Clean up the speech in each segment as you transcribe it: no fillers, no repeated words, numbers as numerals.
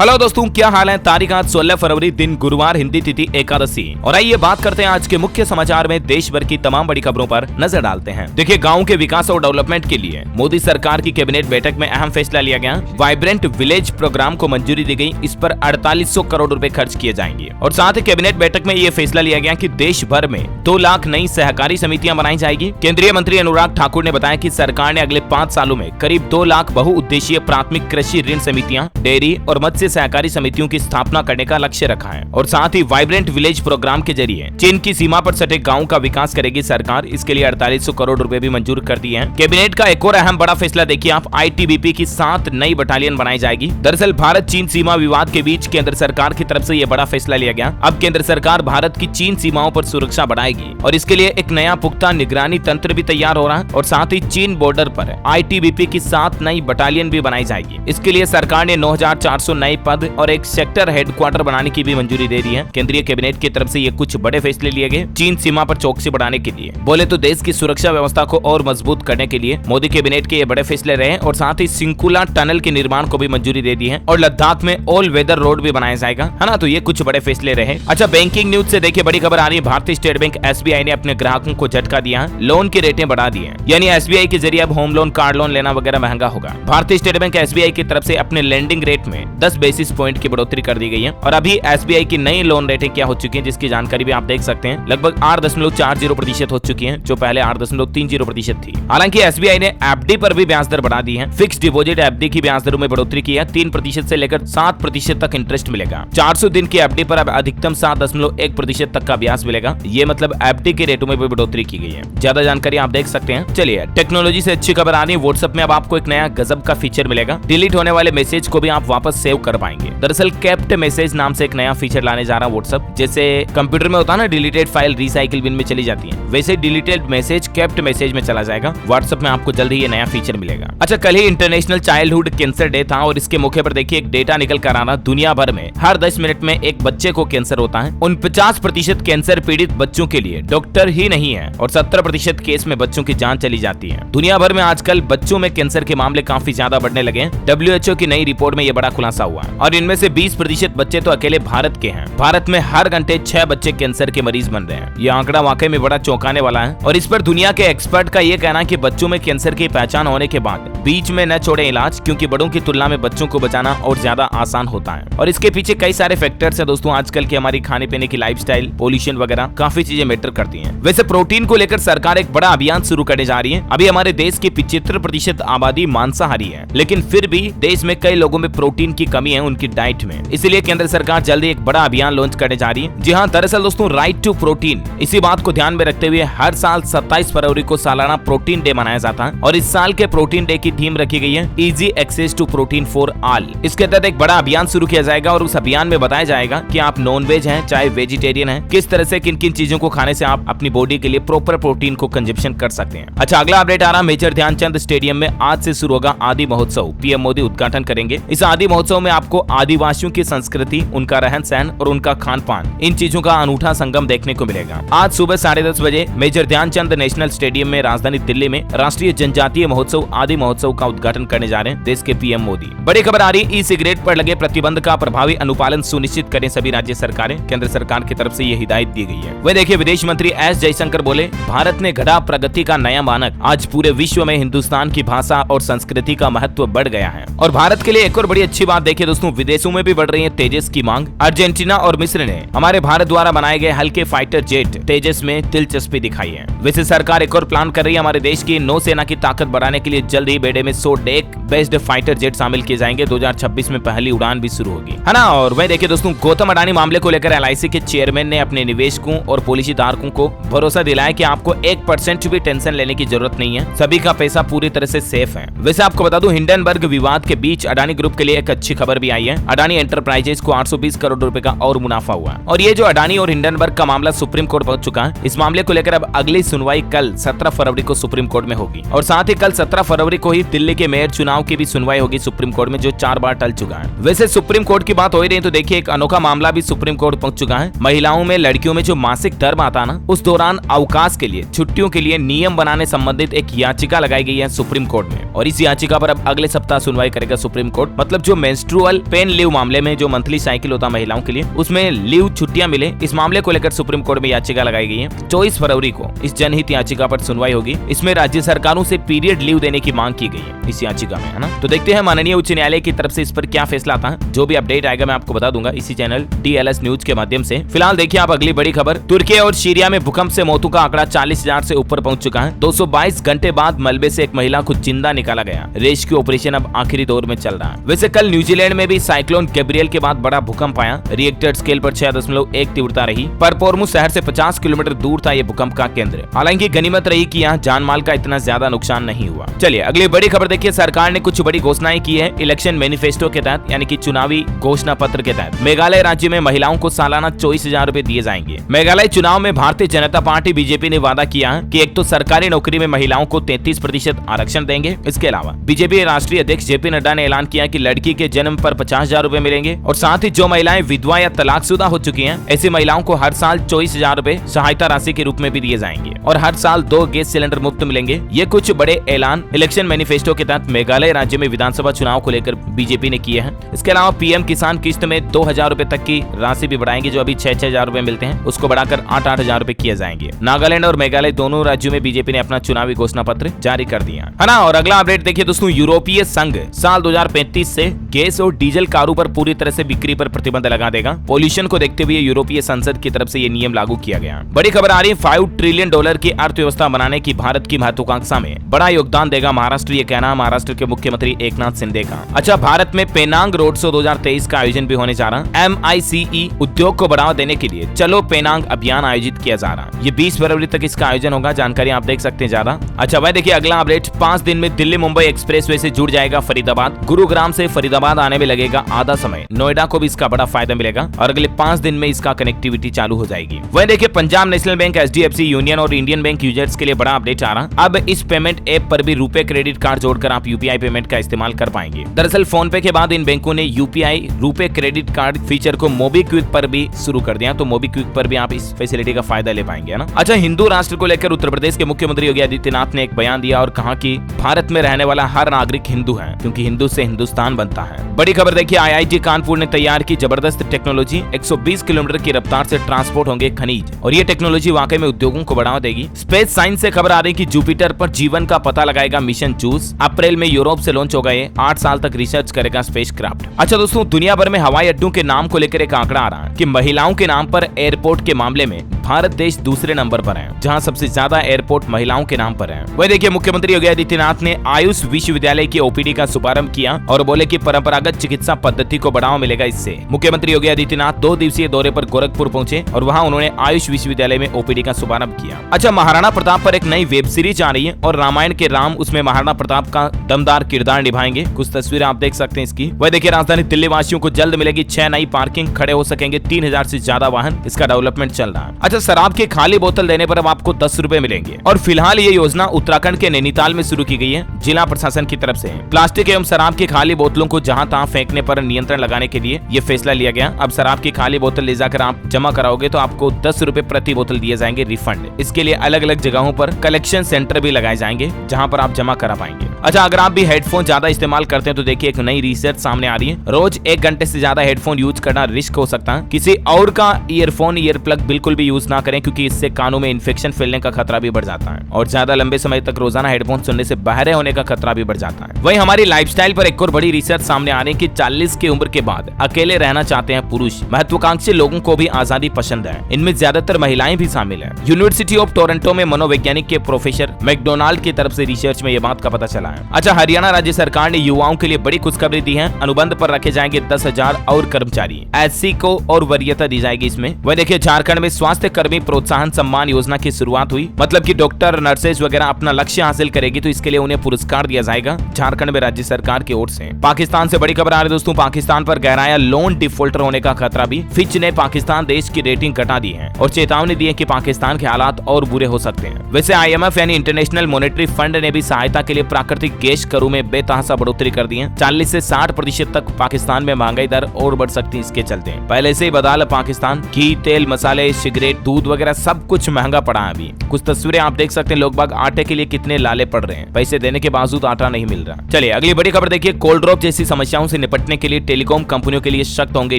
Hello दोस्तों, क्या हाल है। तारीख आज 16 फरवरी, दिन गुरुवार, हिंदी तिथि एकादशी। और आइए बात करते हैं आज के मुख्य समाचार में देश भर की तमाम बड़ी खबरों पर नजर डालते हैं। देखिए, गाँव के विकास और डेवलपमेंट के लिए मोदी सरकार की कैबिनेट बैठक में अहम फैसला लिया गया। वाइब्रेंट विलेज प्रोग्राम को मंजूरी दी गई। इस पर 4800 करोड़ रुपए खर्च किए जाएंगे। और साथ ही कैबिनेट बैठक में ये फैसला लिया गया कि देश भर में 2 लाख नई सहकारी समितियां बनाई जाएगी। केंद्रीय मंत्री अनुराग ठाकुर ने बताया कि सरकार ने अगले 5 सालों में करीब 2 लाख बहुउद्देशीय प्राथमिक कृषि ऋण समितियां, डेयरी और मत्स्य सहकारी समितियों की स्थापना करने का लक्ष्य रखा है। और साथ ही वाइब्रेंट विलेज प्रोग्राम के जरिए चीन की सीमा पर सटे गाँव का विकास करेगी सरकार। इसके लिए 4800 करोड़ रुपए भी मंजूर कर दिए हैं। कैबिनेट का एक और अहम बड़ा फैसला देखिए आप, ITBP की 7 नई बटालियन बनाई जाएगी। दरअसल भारत चीन सीमा विवाद के बीच केंद्र सरकार की तरफ से यह बड़ा फैसला लिया गया। अब केंद्र सरकार भारत की चीन सीमाओं पर सुरक्षा बढ़ाएगी और इसके लिए एक नया पुख्ता निगरानी तंत्र भी तैयार हो रहा है। और साथ ही चीन बॉर्डर पर ITBP की 7 नई बटालियन भी बनाई जाएगी। इसके लिए सरकार ने 9400 नए पद और एक सेक्टर हेडक्वार्टर बनाने की भी मंजूरी दे दी है। केंद्रीय कैबिनेट की तरफ से ये कुछ बड़े फैसले लिए गए चीन सीमा पर चौकसी बढ़ाने के लिए। बोले तो देश की सुरक्षा व्यवस्था को और मजबूत करने के लिए मोदी कैबिनेट के ये बड़े फैसले रहे। और साथ ही सिंकुला टनल के निर्माण को भी मंजूरी दे दी है और लद्दाख में ऑल वेदर रोड भी बनाया जाएगा, है ना। तो ये कुछ बड़े फैसले रहे। अच्छा, बैंकिंग न्यूज से देखिए बड़ी खबर आ रही है। भारतीय स्टेट बैंक SBI ने अपने ग्राहकों को झटका दिया है। लोन की रेटें बढ़ा दी है, यानी SBI के जरिए अब होम लोन, कार लोन लेना वगैरह महंगा होगा। भारतीय स्टेट बैंक SBI की तरफ से अपने लेंडिंग रेट में 10 बेसिस पॉइंट की बढ़ोतरी कर दी गई है। और अभी SBI की नई लोन रेटें क्या हो चुकी है, जिसकी जानकारी भी आप देख सकते हैं। लगभग 8.40% हो चुकी है, जो पहले 8.30% थी। हालांकि SBI ने FD पर भी ब्याज दर बढ़ा दी है। फिक्स डिपॉजिट FD की ब्याज दरों में बढ़ोतरी की है। 3% से लेकर 7% तक इंटरेस्ट मिलेगा। 400 दिन की FD पर अब अधिकतम 7.1% तक का ब्याज मिलेगा। ये मतलब FD के रेटों में भी बढ़ोतरी की गई है। ज्यादा जानकारी आप देख सकते हैं। चलिए, टेक्नोलॉजी से अच्छी खबर आ रही है। व्हाट्सएप में अब आपको एक नया गजब का फीचर मिलेगा। डिलीट होने वाले मैसेज को भी आप वापस सेव कर पाएंगे। दरअसल कैप्ट मैसेज नाम से एक नया फीचर लाने जा रहा है व्हाट्सएप। जैसे कंप्यूटर में होता है ना, डिलीटेड फाइल रिसाइकिल बिन में चली जाती है, वैसे डिलीटेड मैसेज कैप्ट मैसेज में चला जाएगा। व्हाट्सएप में आपको जल्द ही ये नया फीचर मिलेगा। अच्छा, कल ही इंटरनेशनल चाइल्डहुड कैंसर डे था और इसके मौके पर देखिए एक डेटा निकल कर आ रहा। दुनिया भर में हर 10 मिनट में एक बच्चे को कैंसर होता है। 49% कैंसर पीड़ित बच्चों के लिए डॉक्टर ही नहीं है और 70% केस में बच्चों की जान चली जाती है। दुनिया भर में आजकल बच्चों में कैंसर के मामले काफी ज्यादा बढ़ने लगे हैं। WHO की नई रिपोर्ट में यह बड़ा खुलासा हुआ है और इनमें से 20% बच्चे तो अकेले भारत के हैं। भारत में हर घंटे 6 बच्चे कैंसर के मरीज बन रहे हैं। यह आंकड़ा वाकई में बड़ा चौंकाने वाला है। और इस पर दुनिया के एक्सपर्ट का यह कहना है कि बच्चों में कैंसर की पहचान होने के बाद बीच में न छोड़े इलाज, क्योंकि बड़ों की तुलना में बच्चों को बचाना और ज्यादा आसान होता है। और इसके पीछे कई सारे फैक्टर्स है दोस्तों। आजकल की हमारी खाने पीने की लाइफस्टाइल, पोल्यूशन वगैरह काफी चीजें मैटर करती हैं। वैसे प्रोटीन को लेकर सरकार एक बड़ा अभियान शुरू करने जा रही है। अभी हमारे देश की 75% आबादी मांसाहारी है, लेकिन फिर भी देश में कई लोगों में प्रोटीन की कमी है उनकी डाइट में। इसलिए केंद्र सरकार जल्दी एक बड़ा अभियान लॉन्च करने जा रही है। जी हाँ, दरअसल दोस्तों, राइट टू प्रोटीन, इसी बात को ध्यान में रखते हुए हर साल 27 फरवरी को सालाना प्रोटीन डे मनाया जाता है। और इस साल के प्रोटीन डे की थीम रखी गई है easy access to protein for all. इसके तहत एक बड़ा अभियान शुरू किया जाएगा और उस अभियान में बताया जाएगा कि आप नॉन वेज हैं चाहे वेजिटेरियन हैं, किस तरह से किन किन चीजों को खाने से आप अपनी बॉडी के लिए प्रॉपर प्रोटीन को कंजप्शन कर सकते हैं। अच्छा, अगला अपडेट आ रहा, मेजर ध्यानचंद स्टेडियम में आज से शुरू होगा आदि महोत्सव। PM मोदी उद्घाटन करेंगे। इस आदि महोत्सव में आपको आदिवासियों की संस्कृति, उनका रहन सहन और उनका खान पान, इन चीजों का अनूठा संगम देखने को मिलेगा। आज सुबह 10:30 बजे मेजर ध्यानचंद नेशनल स्टेडियम में राजधानी दिल्ली में राष्ट्रीय जनजातीय महोत्सव आदि महोत्सव का उद्घाटन करने जा रहे हैं देश के PM मोदी। बड़ी खबर आ रही, ई सिगरेट पर लगे प्रतिबंध का प्रभावी अनुपालन सुनिश्चित करें सभी राज्य सरकारें। केंद्र सरकार की तरफ से ये हिदायत दी गई है। वह देखिए, विदेश मंत्री S जयशंकर बोले, भारत ने गढ़ा प्रगति का नया मानक। आज पूरे विश्व में हिंदुस्तान की भाषा और संस्कृति का महत्व बढ़ गया है। और भारत के लिए एक और बड़ी अच्छी बात देखिए दोस्तों, विदेशों में भी बढ़ रही है तेजस की मांग। अर्जेंटीना और मिस्र ने हमारे भारत द्वारा बनाए गए हल्के फाइटर जेट तेजस में दिलचस्पी दिखाई है। वैसे सरकार एक और प्लान कर रही है हमारे देश की नौसेना की ताकत बढ़ाने के लिए। जल्द ही बेड़े में 100 डेक बेस्ड फाइटर जेट शामिल किए जाएंगे। 2026 में पहली उड़ान भी शुरू होगी, है ना। और वही देखिए दोस्तों, गौतम अडानी मामले को लेकर LIC के चेयरमैन ने अपने निवेशकों और पॉलिसी धारकों को भरोसा दिलाया कि आपको 1% भी टेंशन लेने की जरूरत नहीं है। सभी का पैसा पूरी तरह से सेफ है। वैसे आपको बता दूं, हिंडनबर्ग विवाद के बीच अडानी ग्रुप के लिए एक अच्छी खबर भी आई है। अडानी एंटरप्राइजेस को 820 करोड़ रुपए का और मुनाफा हुआ। और ये जो अडानी और हिंडनबर्ग का मामला सुप्रीम कोर्ट पहुंच चुका है। इस मामले को लेकर अब अगली सुनवाई कल 17 फरवरी को सुप्रीम कोर्ट में होगी। और साथ ही कल 17 फरवरी को ही दिल्ली के मेयर चुनाव की भी सुनवाई होगी सुप्रीम कोर्ट में, जो 4 बार टल चुका है। वैसे सुप्रीम कोर्ट की बात हो ही रही है तो देखिए, एक अनोखा मामला भी सुप्रीम कोर्ट पहुंच चुका है। महिलाओं में, लड़कियों में जो मासिक धर्म आता ना, उस दौरान अवकाश के लिए, छुट्टियों के लिए नियम बनाने संबंधित एक याचिका लगाई गई है सुप्रीम कोर्ट में। और इस याचिका पर अब अगले सप्ताह सुनवाई करेगा सुप्रीम कोर्ट। मतलब जो मेंस्ट्रुअल ट्रैवल पेन लीव मामले में जो मंथली साइकिल होता है महिलाओं के लिए, उसमें लीव छुट्टियां मिले, इस मामले को लेकर सुप्रीम कोर्ट में याचिका लगाई गई है। 24 फरवरी को इस जनहित याचिका पर सुनवाई होगी। इसमें राज्य सरकारों से पीरियड लीव देने की मांग की गई है इस याचिका में, है ना। तो देखते हैं माननीय उच्च न्यायालय की तरफ से इस पर क्या फैसला आता है। जो भी अपडेट आएगा मैं आपको बता दूंगा इसी चैनल DLS न्यूज के माध्यम से। फिलहाल देखिए आप अगली बड़ी खबर, तुर्की और सीरिया में भूकंप से मौतों का आंकड़ा 40,000 से ऊपर पहुंच चुका है। 222 घंटे बाद मलबे से एक महिला को जिंदा निकाला गया। रेस्क्यू ऑपरेशन अब आखिरी दौर में चल रहा है। वैसे कल न्यूजीलैंड में भी साइक्लोन गैब्रियल के बाद बड़ा भूकंप आया। रिएक्टर स्केल पर 6.1 तीव्रता रही। परपोर्मू शहर से 50 किलोमीटर दूर था ये भूकंप का केंद्र। हालांकि गनीमत रही कि यहाँ जान माल का इतना ज्यादा नुकसान नहीं हुआ। चलिए अगली बड़ी खबर देखिए, सरकार ने कुछ बड़ी घोषणाएं की है इलेक्शन मैनिफेस्टो के तहत, यानी कि चुनावी घोषणा पत्र के तहत। मेघालय राज्य में महिलाओं को सालाना 24,000 रूपए दिए जाएंगे। मेघालय चुनाव में भारतीय जनता पार्टी बीजेपी ने वादा किया है कि एक तो सरकारी नौकरी में महिलाओं को 33% आरक्षण देंगे। इसके अलावा बीजेपी राष्ट्रीय अध्यक्ष JP नड्डा ने ऐलान किया कि लड़की के जन्म पर 50,000 रूपए मिलेंगे और साथ ही जो महिलाएं विधवा या तलाकशुदा हो चुकी हैं, ऐसी महिलाओं को हर साल 24,000 रूपए सहायता राशि के रूप में भी दिए जाएंगे और हर साल 2 गैस सिलेंडर मुफ्त मिलेंगे। ये कुछ बड़े ऐलान इलेक्शन मैनिफेस्टो के तहत मेघालय राज्य में विधानसभा चुनाव को लेकर बीजेपी ने किए हैं। इसके अलावा PM किसान किस्त में 2,000 रूपए तक की राशि भी बढ़ाएंगे। जो अभी 6,000 रूपए मिलते हैं उसको बढ़ाकर 8,000 रूपए किए जाएंगे। नागालैंड और मेघालय दोनों राज्यों में बीजेपी ने अपना चुनावी घोषणा पत्र जारी कर दिया है ना। और अगला अपडेट देखिए दोस्तों, यूरोपीय संघ साल 2035 से गैस और डीजल कारों पर पूरी तरह से बिक्री पर प्रतिबंध लगा देगा। पॉल्यूशन को देखते हुए यूरोपीय संसद की तरफ से ये नियम लागू किया गया। बड़ी खबर आ रही है, $5 ट्रिलियन की अर्थव्यवस्था बनाने की भारत की महत्वाकांक्षा में बड़ा योगदान देगा महाराष्ट्र। ये कहना महाराष्ट्र के मुख्यमंत्री एकनाथ शिंदे का। अच्छा, भारत में पेनांग रोड शो 2023 का आयोजन भी होने जा रहा है। MICE उद्योग को बढ़ावा देने के लिए चलो पेनांग अभियान आयोजित किया जा रहा है। ये 20 फरवरी तक इसका आयोजन होगा। जानकारी आप देख सकते हैं ज्यादा। अच्छा भाई देखिए अगला अपडेट, 5 दिन में दिल्ली मुंबई एक्सप्रेसवे से जुड़ जाएगा फरीदाबाद। गुरुग्राम से फरीदाबाद आने में लगेगा आधा समय। नोएडा को भी इसका बड़ा फायदा मिलेगा और अगले 5 दिन में इसका कनेक्टिविटी चालू हो जाएगी। वही देखिए Punjab national bank, HDFC union और इंडियन बैंक यूजर्स के लिए बड़ा अपडेट आ रहा। अब इस पेमेंट ऐप पर भी रुपए क्रेडिट कार्ड जोड़कर आप UPI पेमेंट का इस्तेमाल कर पाएंगे। दरअसल फोन पे के बाद इन बैंकों ने UPI रुपए क्रेडिट कार्ड फीचर को मोबीक्विक पर भी शुरू कर दिया। तो मोबीक्विक पर भी आप इस फैसिलिटी का फायदा ले पाएंगे, है ना। अच्छा, हिंदू राष्ट्र को लेकर उत्तर प्रदेश के मुख्यमंत्री योगी आदित्यनाथ ने एक बयान दिया और कहा कि भारत में रहने वाला हर नागरिक हिंदू है, क्योंकि हिंदू से हिंदुस्तान बनता है। बड़ी खबर देखिए, IIT कानपुर ने तैयार की जबरदस्त टेक्नोलॉजी। 120 किलोमीटर की रफ्तार से ट्रांसपोर्ट होंगे खनिज और ये टेक्नोलॉजी वाकई में उद्योगों को बढ़ावा देगी। स्पेस साइंस से खबर आ रही कि जुपिटर पर जीवन का पता लगाएगा मिशन जूस। अप्रैल में यूरोप से लॉन्च होगा ये। 8 साल तक रिसर्च करेगा स्पेसक्राफ्ट। अच्छा दोस्तों, दुनिया भर में हवाई अड्डों के नाम को लेकर एक आंकड़ा आ रहा है कि महिलाओं के नाम पर एयरपोर्ट के मामले में भारत देश दूसरे नंबर पर है, जहां सबसे ज्यादा एयरपोर्ट महिलाओं के नाम पर है। वही देखिए मुख्यमंत्री योगी आदित्यनाथ ने आयुष विश्वविद्यालय की OPD का शुभारंभ किया और बोले कि परंपरागत चिकित्सा पद्धति को बढ़ावा मिलेगा इससे। मुख्यमंत्री योगी आदित्यनाथ 2 दिवसीय दौरे पर गोरखपुर पहुंचे और वहां उन्होंने आयुष विश्वविद्यालय में OPD का शुभारंभ किया। अच्छा, महाराणा प्रताप पर एक नई वेब सीरीज आ रही है और रामायण के राम उसमें महाराणा प्रताप का दमदार किरदार निभाएंगे। कुछ तस्वीरें आप देख सकते हैं इसकी। वही देखिए राजधानी दिल्ली वासियों को जल्द मिलेगी 6 नई पार्किंग, खड़े हो सकेंगे 3000 से ज्यादा वाहन। इसका डेवलपमेंट चल रहा है। अच्छा, शराब की खाली बोतल देने पर अब आपको 10 रुपए मिलेंगे और फिलहाल ये योजना उत्तराखंड के नैनीताल में शुरू की गई है जिला प्रशासन की तरफ से। प्लास्टिक एवं शराब की खाली बोतलों को जहां तहां फेंकने पर नियंत्रण लगाने के लिए ये फैसला लिया गया। अब शराब की खाली बोतल ले जाकर आप जमा कराओगे तो आपको 10 रुपए प्रति बोतल दिए जाएंगे रिफंड। इसके लिए अलग अलग जगहों पर कलेक्शन सेंटर भी लगाए जाएंगे जहां पर आप जमा करा पाएंगे। अच्छा, अगर आप भी हेडफोन ज्यादा इस्तेमाल करते हैं तो देखिए एक नई रिसर्च सामने आ रही है। रोज 1 घंटे से ज्यादा हेडफोन यूज करना रिस्क हो सकता है। किसी और का ईयरफोन ईयर प्लग बिल्कुल भी यूज ना करें, क्योंकि इससे कानों में इन्फेक्शन फैलने का खतरा भी बढ़ जाता है और ज्यादा लंबे समय तक रोजाना हेडफोन सुनने से बहरे होने का खतरा भी बढ़ जाता है। वहीं हमारी लाइफस्टाइल पर एक और बड़ी रिसर्च सामने आ रही है कि 40 की उम्र के बाद अकेले रहना चाहते हैं पुरुष। महत्वाकांक्षी लोगों को भी आजादी पसंद है। इनमें ज्यादातर महिलाएं भी शामिल है। यूनिवर्सिटी ऑफ टोरंटो में मनोवैज्ञानिक के प्रोफेसर मैकडोनाल्ड की तरफ से रिसर्च में यह बात का पता चला है। अच्छा, हरियाणा राज्य सरकार ने युवाओं के लिए बड़ी खुशखबरी दी है। अनुबंध पर रखे जाएंगे 10,000 और कर्मचारी। SC को और वरीयता दी जाएगी इसमें। वह देखिए झारखंड में स्वास्थ्य कर्मी प्रोत्साहन सम्मान योजना की शुरुआत हुई। मतलब कि डॉक्टर, नर्सेज वगैरह अपना लक्ष्य हासिल करेगी तो इसके लिए उन्हें पुरस्कार दिया जाएगा झारखंड में राज्य सरकार की ओर से। पाकिस्तान से बड़ी खबर आ रही है दोस्तों, पाकिस्तान पर गहराया लोन डिफॉल्टर होने का खतरा भी। फिच ने पाकिस्तान देश की रेटिंग घटा दी है और चेतावनी दी है कि पाकिस्तान के हालात और बुरे हो सकते हैं। वैसे IMF यानी इंटरनेशनल मॉनेटरी फंड ने भी सहायता के लिए प्राकृतिक प्राकृतिक गैस करों में बेतहाशा बढ़ोतरी कर दी है। 40 से 60% तक पाकिस्तान में महंगाई दर और बढ़ सकती है इसके चलते। पहले से ही बदहाल पाकिस्तान, घी, तेल, मसाले, सिगरेट, दूध वगैरह सब कुछ महंगा पड़ा है। अभी कुछ तस्वीरें आप देख सकते हैं, लोग बाग आटे के लिए कितने लाले पड़ रहे हैं, पैसे देने के बावजूद आटा नहीं मिल रहा। चलिए अगली बड़ी खबर देखिए। कोल्ड ड्रॉप जैसी समस्याओं से निपटने के लिए टेलीकॉम कंपनियों के लिए सख्त होंगे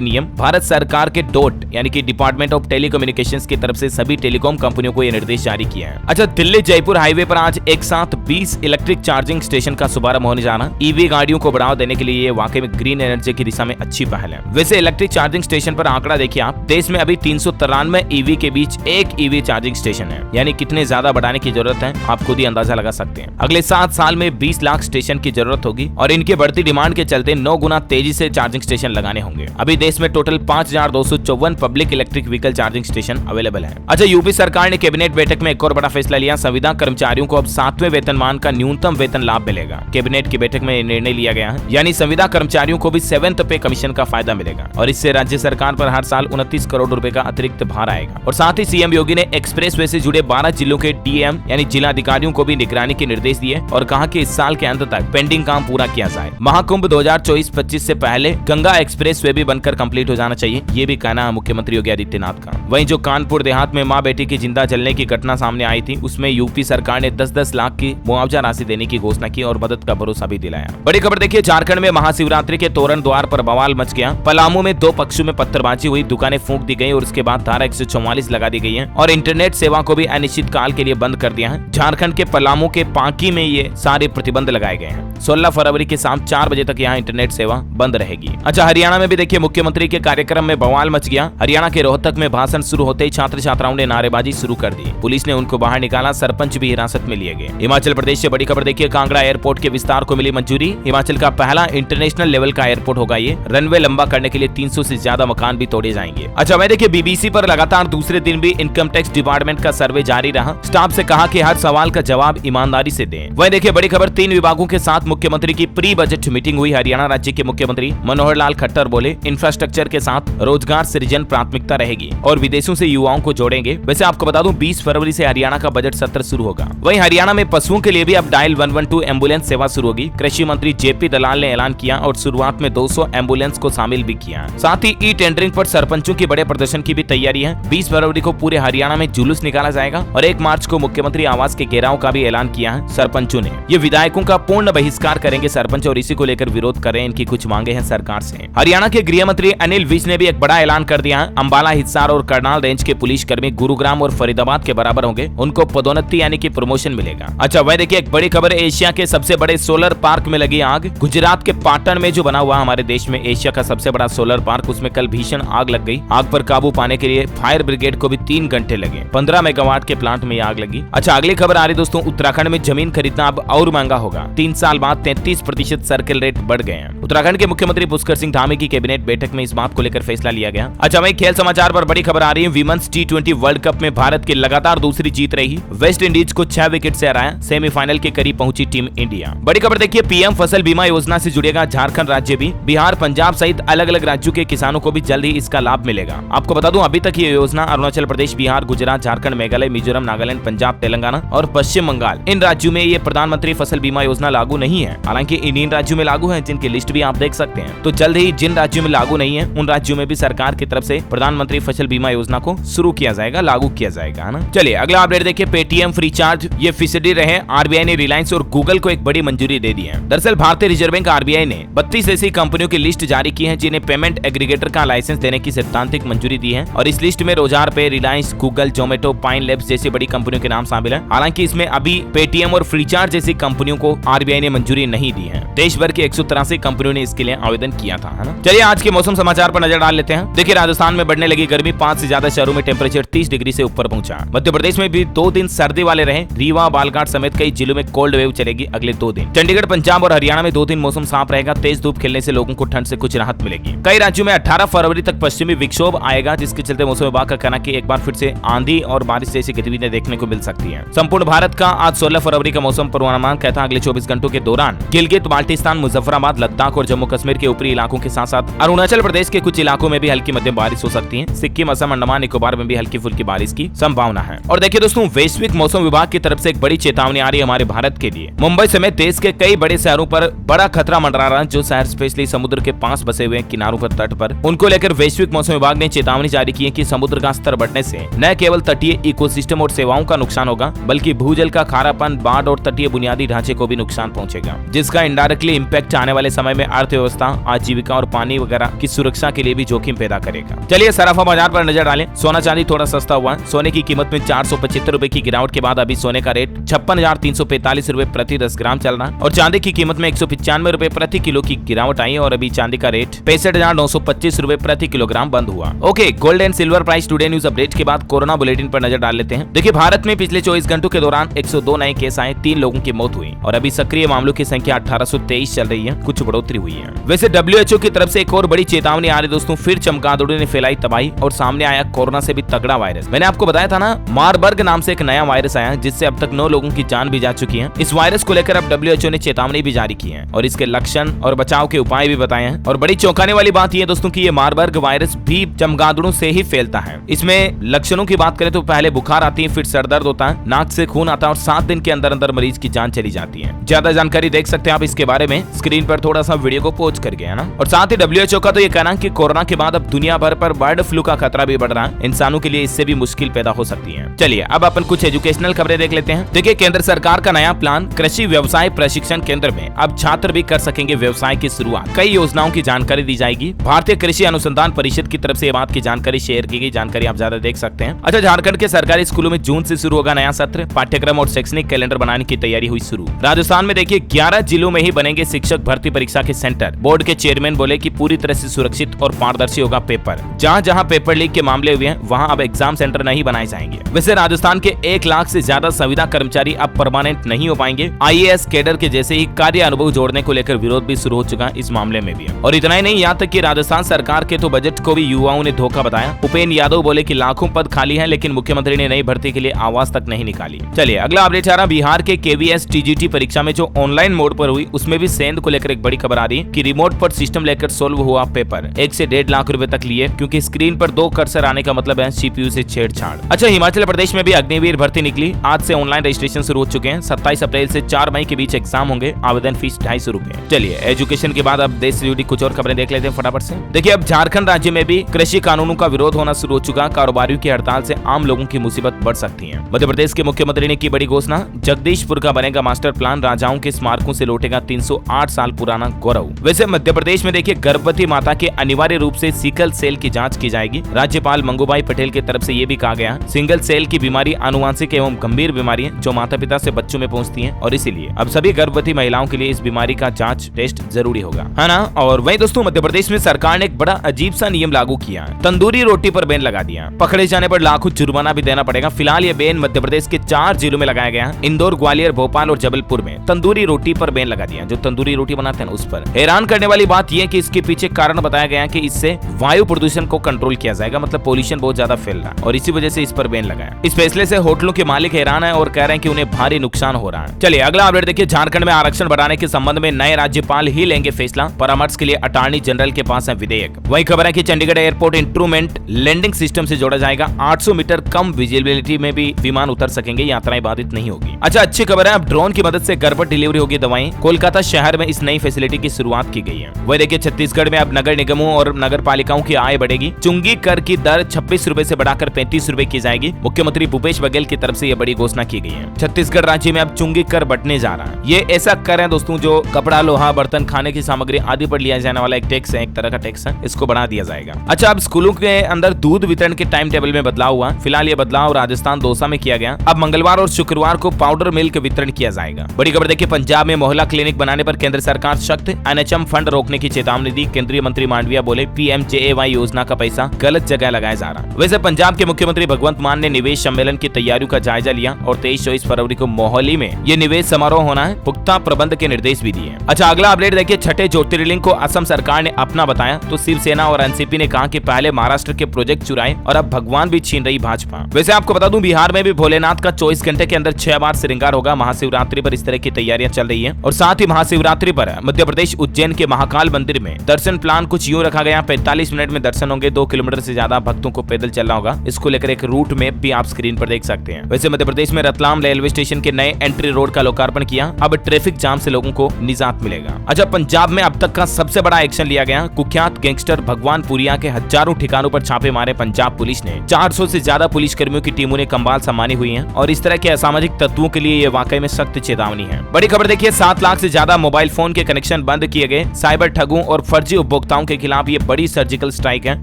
नियम। भारत सरकार के डोट यानी कि डिपार्टमेंट ऑफ टेलीकम्युनिकेशंस की तरफ से सभी टेलीकॉम कंपनियों को यह निर्देश जारी किया है। अच्छा, दिल्ली जयपुर हाईवे पर आज एक साथ 20 इलेक्ट्रिक चार्जिंग स्टेशन का शुभारंभ होने जा रहा। ईवी गाड़ियों को बढ़ावा देने के लिए ये वाकई में ग्रीन एनर्जी की दिशा में अच्छी पहल है। वैसे इलेक्ट्रिक चार्जिंग स्टेशन पर आंकड़ा देखिए आप, देश में अभी 393 ईवी के बीच एक ईवी चार्जिंग स्टेशन है, यानी कितने ज्यादा बढ़ाने की जरूरत है आप खुद ही अंदाजा लगा सकते हैं। अगले 7 साल में 20 लाख स्टेशन की जरूरत होगी और इनकी बढ़ती डिमांड के चलते 9 गुना तेजी से चार्जिंग स्टेशन लगाने होंगे। अभी देश में total 5254 public electric vehicle charging station available है। अच्छा, यूपी सरकार ने कैबिनेट बैठक में एक और बड़ा फैसला लिया। संविदा कर्मचारियों को अब 7वें वेतनमान का न्यूनतम वेतन लाभ मिलेगा। कैबिनेट की बैठक में निर्णय लिया गया है, यानी संविदा कर्मचारियों को भी 7th पे कमीशन का फायदा मिलेगा और इससे राज्य सरकार पर हर साल 29 करोड़ रुपए का अतिरिक्त भार आएगा। और साथ ही सीएम योगी ने एक्सप्रेस वे से जुड़े 12 जिलों के डीएम यानी जिला अधिकारियों को भी निगरानी के निर्देश दिए और कहा कि इस साल के अंत तक पेंडिंग काम पूरा किया जाए। महाकुंभ 2024-25 से पहले गंगा एक्सप्रेस वे भी बनकर कंप्लीट हो जाना चाहिए, ये भी कहना है मुख्यमंत्री योगी आदित्यनाथ का। वहीं जो कानपुर देहात में मां बेटी की जिंदा जलने की घटना सामने आई थी, उसमें यूपी सरकार ने 10-10 लाख की मुआवजा राशि देने की घोषणा की और मदद का भरोसा भी दिलाया। बड़ी खबर देखिए, झारखंड में महाशिवरात्रि के तोरण द्वार पर बवाल मच गया। पलामू में 2 पक्षों में पत्थरबाजी हुई, दुकानें फूंक दी गई और उसके बाद धारा 144 लगा दी गई है और इंटरनेट सेवा को भी अनिश्चित काल के लिए बंद कर दिया है। झारखंड के पलामू के पांकी में ये सारे प्रतिबंध लगाए गए हैं। 16 फरवरी की शाम 4 बजे तक यहाँ इंटरनेट सेवा बंद रहेगी। अच्छा, हरियाणा में भी देखिए मुख्यमंत्री के कार्यक्रम में बवाल मच गया। हरियाणा के रोहतक में भाषण शुरू होते ही छात्र छात्राओं ने नारेबाजी शुरू कर दी, पुलिस ने उनको बाहर निकाला, सरपंच भी हिरासत में लिए गए। हिमाचल प्रदेश से बड़ी खबर देखिए, कांगड़ा एयरपोर्ट के विस्तार को मिली मंजूरी। हिमाचल का पहला इंटरनेशनल लेवल का एयरपोर्ट होगा ये। रनवे लंबा करने के लिए 300 से ज्यादा मकान भी तोड़े जाएंगे। अच्छा, मैं देखिए बीबीसी पर लगातार दूसरे दिन भी इनकम टैक्स डिपार्टमेंट का सर्वे जारी रहा। स्टाफ से कहा कि हर सवाल का जवाब ईमानदारी से दें। वहीं देखिए बड़ी खबर, 3 विभागों के साथ मुख्यमंत्री की प्री बजट मीटिंग हुई। हरियाणा राज्य के मुख्यमंत्री मनोहर लाल खट्टर बोले, इंफ्रास्ट्रक्चर के साथ रोजगार सृजन प्राथमिकता रहेगी और विदेशों से युवाओं को जोड़ेंगे। वैसे आपको बता दूं 20 फरवरी से हरियाणा का बजट सत्र शुरू होगा। वहीं हरियाणा में पशुओं के लिए भी अब डायल 112 एम्बुलेंस सेवा शुरू होगी। कृषि मंत्री जेपी दलाल ने ऐलान किया और शुरुआत में 200 एम्बुलेंस को शामिल भी किया। साथ ही ई टेंडरिंग पर सरपंचों की बड़े प्रदर्शन की भी तैयारी है। 20 फरवरी को पूरे हरियाणा में जुलूस निकाला जाएगा और 1 मार्च को मुख्यमंत्री आवास के घेराव का भी ऐलान किया है सरपंचों ने। ये विधायकों का पूर्ण बहिष्कार करेंगे सरपंच और इसी को लेकर विरोध कर रहे हैं। इनकी कुछ मांगे हैं सरकार से। हरियाणा के गृह मंत्री अनिल विज ने भी एक बड़ा ऐलान कर दिया है। अंबाला, हिसार और करनाल रेंज के पुलिस कर्मी गुरुग्राम और फरीदाबाद के बराबर होंगे, उनको पदोन्नति यानी कि प्रमोशन मिलेगा। अच्छा, वह देखिए एक बड़ी खबर, एशिया के सबसे बड़े सोलर पार्क में लगी आग। गुजरात के पाटन में जो बना हुआ हमारे देश में एशिया का सबसे बड़ा सोलर पार्क, उसमें कल भीषण आग लग गई। आग पर काबू पाने के लिए फायर ब्रिगेड को भी 3 घंटे लगे। 15 मेगावाट के प्लांट में आग लगी। अच्छा, अगली खबर आ रही दोस्तों, उत्तराखंड में जमीन खरीदना अब और महंगा होगा। 3 साल बाद 33% सर्किल रेट बढ़ गए हैं। उत्तराखंड के मुख्यमंत्री पुष्कर सिंह धामी की कैबिनेट बैठक में इस बात को लेकर फैसला लिया गया। अच्छा, वही खेल समाचार पर बड़ी खबर आ रही है। विमेंस T20 वर्ल्ड कप में भारत की लगातार दूसरी जीत रही। वेस्ट इंडीज को 6 विकेट से हराया। सेमीफाइनल के करीब पहुंची टीम इंडिया। बड़ी खबर देखिए, पीएम फसल बीमा योजना से जुड़ेगा झारखंड राज्य भी। बिहार, पंजाब सहित अलग अलग राज्यों के किसानों को भी जल्द ही इसका लाभ मिलेगा। आपको बता दूं अभी तक ये योजना अरुणाचल प्रदेश, बिहार, गुजरात, झारखंड, मेघालय, मिजोरम, नागालैंड, पंजाब, तेलंगाना और पश्चिम बंगाल, इन राज्यों में ये प्रधानमंत्री फसल बीमा योजना लागू नहीं है। हालांकि इन राज्यों में लागू है, जिनकी लिस्ट भी आप देख सकते हैं। तो जल्द ही जिन राज्यों में लागू नहीं है उन राज्यों में भी सरकार की तरफ से प्रधानमंत्री फसल बीमा योजना को शुरू किया जाएगा, लागू किया जाएगा, है ना। चलिए अगला अपडेट देखिए, पेटीएम फ्री चार्ज ये फीसदी रहे। आरबीआई ने रिलायंस और गूगल को एक बड़ी मंजूरी दे दी है। दरअसल भारतीय रिजर्व बैंक आरबीआई ने 32 ऐसी कंपनियों की लिस्ट जारी की है जिन्हें पेमेंट एग्रीगेटर का लाइसेंस देने की सैद्धांतिक मंजूरी दी है और इस लिस्ट में रोजगार पे, Reliance, Google, Zomato, pine labs जैसी बड़ी कंपनियों के नाम शामिल है। हालांकि इसमें अभी पेटीएम और फ्रीचार्ज जैसी कंपनियों को आरबीआई ने मंजूरी नहीं दी है। देश भर की 183 कंपनियों ने इसके लिए आवेदन किया था, है ना। चलिए आज के मौसम समाचार पर नजर डाल लेते हैं। देखिए राजस्थान में बढ़ने लगी गर्मी, 5 से ज्यादा शहरों में टेम्परेचर 30 डिग्री से ऊपर पहुंचा। मध्य प्रदेश में भी 2 दिन सर्दी वाले रहे। रीवा, बालघाट समेत कई जिलों में कोल्ड वेव चलेगी अगले 2 दिन। चंडीगढ़, पंजाब और हरियाणा में 2 दिन मौसम साफ रहेगा। तेज धूप खिलने से लोगों को ठंड से कुछ राहत मिलेगी। कई राज्यों में 18 फरवरी तक पश्चिमी विक्षोभ आएगा, जिसके चलते मौसम विभाग का कहना कि एक बार फिर से आंधी और बारिश जैसी गतिविधियां देखने को मिल सकती है। संपूर्ण भारत का आज 16 फरवरी का मौसम पूर्वानुमान कहता है अगले 24 घंटों के दौरान गिलगित बाल्टिस्तान, मुजफ्फराबाद, लद्दाख और जम्मू कश्मीर के ऊपरी इलाकों के साथ साथ अरुणाचल प्रदेश के कुछ इलाकों में भी हल्की मध्यम बारिश हो सकती है। सिक्किम, असम, अंडमान निकोबार में भी हल्की फुल्की बारिश की संभावना है। और देखिए दोस्तों, वैश्विक मौसम विभाग की तरफ से एक बड़ी चेतावनी आ रही है हमारे भारत के लिए। मुंबई समेत देश के कई बड़े शहरों पर बड़ा खतरा मंडरा रहा है। जो शहर स्पेशली समुद्र के पास बसे हुए किनारों पर, तट पर, उनको लेकर वैश्विक मौसम विभाग ने चेतावनी जारी की है कि समुद्र का स्तर बढ़ने से न केवल तटीय इकोसिस्टम और सेवाओं का नुकसान होगा, बल्कि भूजल का खारापन, बाढ़ और तटीय बुनियादी ढांचे को भी नुकसान पहुंचेगा, जिसका इनडायरेक्टली इम्पैक्ट आने वाले समय में अर्थव्यवस्था, आजीविका और पानी वगैरह की सुरक्षा के लिए भी जोखिम पैदा करेगा। चलिए सराफा बाजार पर नजर डालें। सोना चांदी थोड़ा सस्ता हुआ। सोने की कीमत में 475 रुपए की गिरावट के बाद अभी सोने का रेट 56,345 रुपए प्रति 10 ग्राम चल रहा है और चांदी की कीमत में 195 रुपए प्रति किलो की गिरावट आई और अभी चांदी का रेट 65,925 रुपए प्रति किलोग्राम बंद हुआ। Okay, gold and silver price today news update के बाद कोरोना बुलेटिन पर नजर डाल लेते हैं। देखिए, भारत में पिछले 24 घंटों के दौरान 102 नए केस आए, 3 लोगों की मौत हुई और अभी सक्रिय मामलों की संख्या 1823 चल रही है, कुछ बढ़ोतरी हुई है। वैसे WHO की तरफ से एक और बड़ी चेतावनी आ रही दोस्तों। फिर चमगादड़ों ने फैलाई तबाही और सामने आया कोरोना से भी तगड़ा वायरस। मैंने आपको बताया था ना, मारबर्ग नाम से एक नया वायरस आया जिससे अब तक 9 लोगों की जान भी जा चुकी है। इस वायरस को लेकर अब WHO ने चेतावनी भी जारी की है और इसके लक्षण और बचाव के उपाय भी बताए हैं। और बड़ी चौंकाने वाली बात यह दोस्तों कि ये मारबर्ग वायरस भी चमगादड़ों से ही फैलता है। इसमें लक्षणों की बात करें तो पहले बुखार आती है, फिर सर दर्द होता है, नाक से खून आता है और 7 दिन के अंदर अंदर मरीज की जान चली जाती है। ज्यादा जानकारी देख सकते हैं आप इसके बारे में स्क्रीन पर थोड़ा सा वीडियो को पॉज करके, है ना। और साथ ही WHO का तो ये कहना है कि कोरोना के बाद अब दुनिया भर पर बर्ड फ्लू का खतरा भी बढ़ रहा है। इंसानों के लिए इससे भी मुश्किल पैदा हो सकती है। चलिए अब अपन कुछ एजुकेशनल खबरें देख लेते हैं। देखिए, केंद्र सरकार का नया प्लान, कृषि व्यवसाय प्रशिक्षण केंद्र में अब छात्र भी कर सकेंगे व्यवसाय की शुरुआत। कई योजनाओं की जानकारी दी जाएगी। भारतीय कृषि अनुसंधान परिषद की तरफ से ये बात की जानकारी शेयर की गई। जानकारी आप ज्यादा देख सकते हैं। अच्छा, झारखंड के सरकारी स्कूलों में जून से शुरू होगा नया सत्र। पाठ्यक्रम और शैक्षणिक कैलेंडर बनाने की तैयारी हुई शुरू। राजस्थान में देखिए 11 जिलों में ही बनेंगे शिक्षक भर्ती परीक्षा के सेंटर। बोर्ड के चेयरमैन बोले कि पूरी तरह से सुरक्षित और पारदर्शी होगा पेपर। जहां जहां पेपर लीक के मामले हुए हैं वहां अब एग्जाम सेंटर नहीं बनाए जाएंगे। वैसे राजस्थान के 1 लाख से ज्यादा संविदा कर्मचारी अब परमानेंट नहीं हो पाएंगे। IAS कैडर के जैसे ही कार्य अनुभव जोड़ने को लेकर विरोध भी शुरू हो चुका है इस मामले में भी। और इतना ही नहीं, यहाँ तक कि राजस्थान सरकार के तो बजट को भी युवाओं ने धोखा बताया। उपेंद्र यादव बोले कि लाखों पद खाली हैं, लेकिन मुख्यमंत्री ने नई भर्ती के लिए आवाज तक नहीं निकाली। चलिए अगला अपडेट आ रहा, बिहार के KVS TGT परीक्षा में जो ऑनलाइन मोड पर हुई उसमें भी सेंध को लेकर एक बड़ी खबर आ रही है कि रिमोट पर सिस्टम लेकर सोल्व हुआ पेपर। 1 से 1.5 लाख रुपए तक लिए, क्योंकि स्क्रीन पर 2 कर्सर आने का मतलब है CPU से छेड़छाड़। अच्छा, हिमाचल प्रदेश में भी अग्निवीर भर्ती निकली। आज से ऑनलाइन रजिस्ट्रेशन शुरू हो चुके हैं। 27 अप्रैल से 4 मई के बीच एग्जाम होंगे। आवेदन फीस 250 रुपए। चलिए एजुकेशन के बाद अब देश से जुड़ी कुछ और खबरें देख लेते हैं फटाफट से। देखिए, अब झारखंड राज्य में भी कृषि कानूनों का विरोध होना शुरू हो चुका। कारोबारियों की हड़ताल से आम लोगों की मुसीबत बढ़ सकती है। मध्य प्रदेश के मुख्यमंत्री ने की बड़ी घोषणा। जगदीशपुर का बनेगा मास्टर प्लान। राजाओं के स्मारकों से लौटेगा 308 साल पुराना गौरव। वैसे मध्य प्रदेश में देखिए, गर्भवती माता के अनिवार्य रूप से सिकल सेल की जांच की जाएगी। राज्यपाल मंगूभाई पटेल की तरफ से ये भी कहा गया, सिंगल सेल की बीमारी आनुवांशिक एवं गंभीर बीमारी है जो माता पिता से बच्चों में पहुंचती है और इसीलिए अब सभी गर्भवती महिलाओं के लिए इस बीमारी का जांच टेस्ट जरूरी होगा, है ना। और वहीं दोस्तों, मध्य प्रदेश में सरकार ने एक बड़ा अजीब सा नियम लागू किया है। तंदूरी रोटी पर बैन लगा दिया। पकड़े जाने पर लाखों जुर्माना भी देना पड़ेगा। फिलहाल ये बैन मध्य प्रदेश के 4 जिलों में लगाया गया है। इंदौर, ग्वालियर, भोपाल और जबलपुर में तंदूरी रोटी पर बैन लगा दिया। जो तंदूरी रोटी बनाते हैं उस पर। हैरान करने वाली बात यह कि इसके पीछे कारण बताया गया कि इससे वायु प्रदूषण को कंट्रोल किया जाएगा। मतलब पोल्यूशन बहुत ज्यादा फैल रहा है और इसी वजह से इस पर बैन लगाया। इस फैसले से होटलों के मालिक हैरान है और कह रहे हैं कि उन्हें भारी नुकसान हो रहा है। चलिए अगला अपडेट देखिए। झारखंड में आरक्षण बढ़ाने के संबंध में नए राज्यपाल ही लेंगे फैसला। परामर्श के लिए अटॉर्नी जनरल के पास है विधेयक। वही खबर है कि Chandigarh airport instrument landing system से जोड़ा जाएगा। 800 मीटर कम विजिबिलिटी में भी विमान उतर सकेंगे। यात्राएं बाधित नहीं होगी। अच्छा, अच्छी खबर है, अब ड्रोन की मदद से घर पर डिलीवरी होगी दवाएं। कोलकाता शहर में इस नई फैसिलिटी की शुरुआत की गई है। वही देखिए, छत्तीसगढ़ में अब नगर निगमों और नगर पालिकाओं की आय बढ़ेगी। चुंगी कर की दर 26 रुपए से बढ़ाकर 35 रुपए की जाएगी। मुख्यमंत्री भूपेश बघेल की तरफ से यह बड़ी घोषणा की गई है। छत्तीसगढ़ राज्य में अब चुंगी कर बढ़ने जा रहा है। ये ऐसा कर है दोस्तों जो कपड़ा, लोहा, बर्तन, खाने की सामग्री आदि पर लिया जाने वाला एक टैक्स है, एक तरह का टैक्स है, इसको बढ़ा दिया जाएगा। अच्छा, अब स्कूलों के अंदर दूध वितरण के टाइम टेबल में बदलाव हुआ। फिलहाल ये बदलाव राजस्थान दौसा में किया गया। अब मंगलवार और शुक्रवार को पाउडर मिल्क वितरण किया जाएगा। बड़ी खबर देखिए, पंजाब में मोहल्ला क्लिनिक बनाने पर केंद्र सरकार सख्त। NHM फंड रोकने की चेतावनी दी। केंद्रीय मंत्री मांडविया बोले PMJAY योजना का पैसा गलत जगह लगाया जा रहा। वैसे पंजाब के मुख्यमंत्री भगवंत मान ने निवेश सम्मेलन की तैयारियों का जायजा लिया और 23-24 फरवरी को मोहाली में ये निवेश समारोह होना है। पुख्ता प्रबंध के निर्देश भी दिए। अच्छा, अगला अपडेट देखिए। छठे ज्योतिर्लिंग को असम सरकार ने अपना बताया तो शिवसेना और NCP ने कहा कि पहले महाराष्ट्र के प्रोजेक्ट चुराए और अब भगवान भी छीन रही भाजपा। वैसे आपको बता दूं, बिहार में भी भोलेनाथ का 24 घंटे के अंदर 6 बार श्रृंगार होगा। महाशिवरात्रि पर इस तरह की तैयारियां चल चल रही है। और साथ ही महाशिवरात्रि पर मध्य प्रदेश उज्जैन के महाकाल मंदिर में दर्शन प्लान कुछ यूँ रखा गया, 45 मिनट में दर्शन होंगे, 2 किलोमीटर से ज्यादा भक्तों को पैदल चलना होगा। इसको लेकर एक रूट मैप भी आप स्क्रीन पर देख सकते हैं। वैसे मध्य प्रदेश में रतलाम रेलवे स्टेशन के नए एंट्री रोड का लोकार्पण किया, अब ट्रैफिक जाम से लोगों को निजात मिलेगा। अच्छा, पंजाब में अब तक का सबसे बड़ा एक्शन लिया गया। कुख्यात गैंगस्टर भगवान पुरिया के हजारों ठिकानों पर छापे मारे पंजाब पुलिस ने। 400 से ज्यादा पुलिस कर्मियों की टीमों ने कमाल सम्मानी हुई है और इस तरह के असामाजिक तत्वों के लिए ये वाकई में सख्त चेतावनी है। बड़ी खबर देखिए, 7 लाख से ज्यादा मोबाइल फोन के कनेक्शन बंद किए गए। साइबर ठगों और फर्जी उपभोक्ताओं के खिलाफ ये बड़ी सर्जिकल स्ट्राइक है।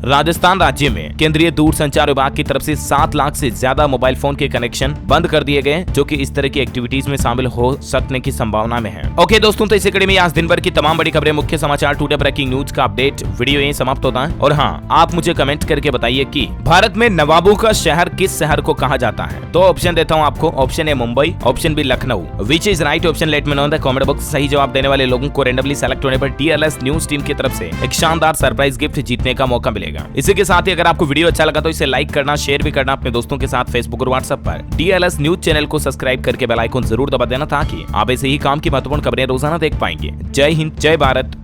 राजस्थान राज्य में केंद्रीय दूरसंचार विभाग की तरफ से 7 लाख से ज्यादा मोबाइल फोन के कनेक्शन बंद कर दिए गए, जो कि इस तरह की एक्टिविटीज में शामिल हो सकने की संभावना में है। ओके दोस्तों, तो इसी कड़ी में आज दिन भर की तमाम बड़ी खबरें, मुख्य समाचार, टुडे ब्रेकिंग न्यूज का अपडेट वीडियो यहीं समाप्त होता है। और हाँ, आप मुझे कमेंट करके बताइए कि भारत में नवाबों का शहर किस शहर को कहा जाता है। तो ऑप्शन देता हूँ आपको, option A Mumbai, option B Lucknow. Which is right option, let me know in the comment box. सही जवाब देने वाले लोगों को रैंडमली सेलेक्ट होने पर DLS न्यूज टीम की तरफ से एक शानदार सरप्राइज गिफ्ट जीतने का मौका मिलेगा। इसी के साथ ही अगर आपको वीडियो अच्छा लगा तो इसे लाइक करना, शेयर भी करना अपने दोस्तों के साथ फेसबुक और व्हाट्सएप पर। DLS न्यूज चैनल को सब्सक्राइब करके बेल आइकन जरूर दबा देना ताकि आप ऐसे ही काम की महत्वपूर्ण खबरें रोजाना देख पाएंगे। जय हिंद, जय भारत,